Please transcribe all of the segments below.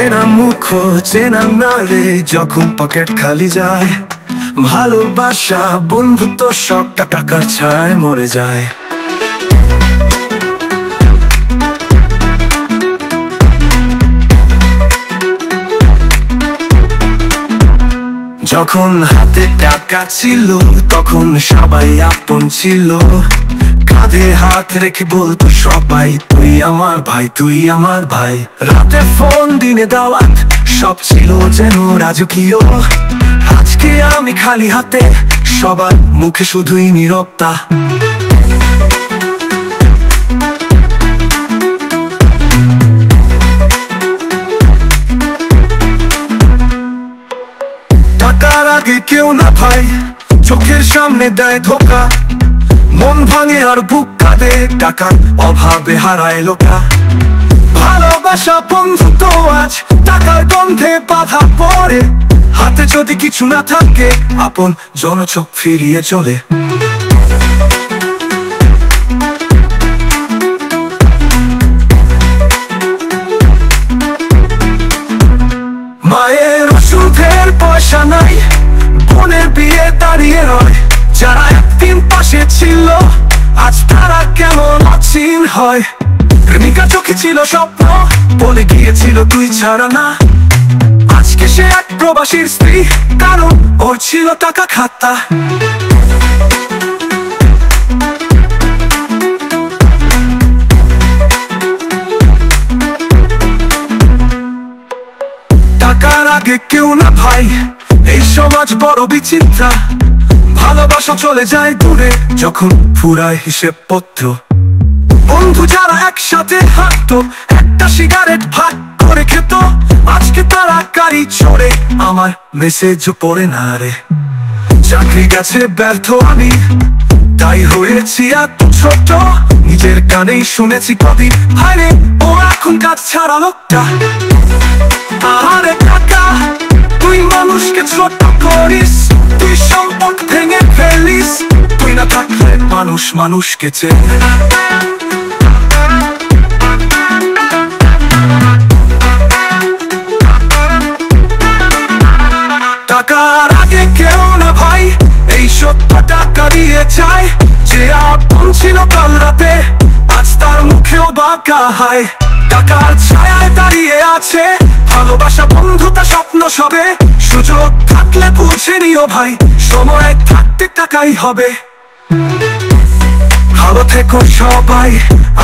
চেনা মুখ চেনা নারে, যখন পকেট খালি যায়, ভালোবাসা বন্ধুত্ব সবটা টাকার ছায় মরে যায়। যখন হাতে টাকা ছিল তখন সবাই আপন ছিল, কাঁধে হাত রেখে বলতো সবাই তুই আমার ভাই, তুই আমার ভাই। রাতে ফোন দিনে দাওয়াত সব ছিল যেন রাজকীয়, আজকে আমি খালি হাতে, সবার মুখে শুধুই নীরবতা। টাকার আগে কেউ না ভাই, চোখের সামনে দেয় ধোকা, মন ভাঙে আর বুক কাঁদে, টাকার অভাবে হারায় লোকা। ভালোবাসা বন্ধুত্ব আজ টাকার গন্ধে বাধা পড়ে, হাতে যদি কিছু না থাকে আপন জন চোখ ফিরিয়ে চলে। মায়ের ওষুধের পয়সা নাই, বোনের বিয়ে দাঁড়িয়ে রয়, যারা একদিন পাশে ছিল আজ তারা কেমন অচিন হয়। প্রেমিকা চোখে ছিল স্বপ্ন, বলে গিয়েছিল তুই ছাড়া না, আজকে সে এক প্রবাসীর স্ত্রী, কারণ ওর ছিল টাকা খাতা। টাকার আগে কেউ না ভাই, এই সমাজ বড় বিচিত্রা, ভালোবাসা চলে যায় দূরে যখন ফুরায় হিসেব পত্র। বন্ধু যারা একসাথে হাঁটতো, একটা সিগারেট ভাগ করে খেত, আজকে তারা গাড়ি চড়ে, আমার মেসেজও পড়ে না রে। চাকরি গেছে ব্যর্থ আমি, তাই হয়েছি এত ছোট, নিজের কানেই শুনেছি কদিন হায়রে ও এখন কাজ ছাড়া লোকটা। আরে টাকা তুই মানুষকে ছোট করিস, তুই সম্পদ ভেঙে ফেলিস, তুই না থাকলে মানুষ মানুষকে চেনে। টাকার আগে কেউ না ভাই, এই সত্য টাকা দিয়ে যায়, যে আপন ছিল কাল রাতে আজ তার মুখেও বাঁকা হায়। টাকার ছায়ায় দাঁড়িয়ে আছে ভালোবাসা বন্ধুতা স্বপ্ন সবে, সুযোগ থাকলে বুঝে নিও ভাই, সময় থাকতে টাকাই হবে। ভালো থেকো সবাই,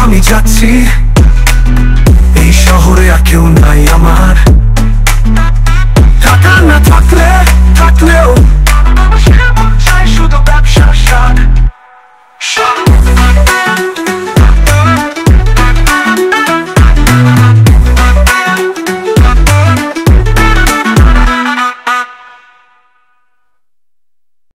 আমি যাচ্ছি,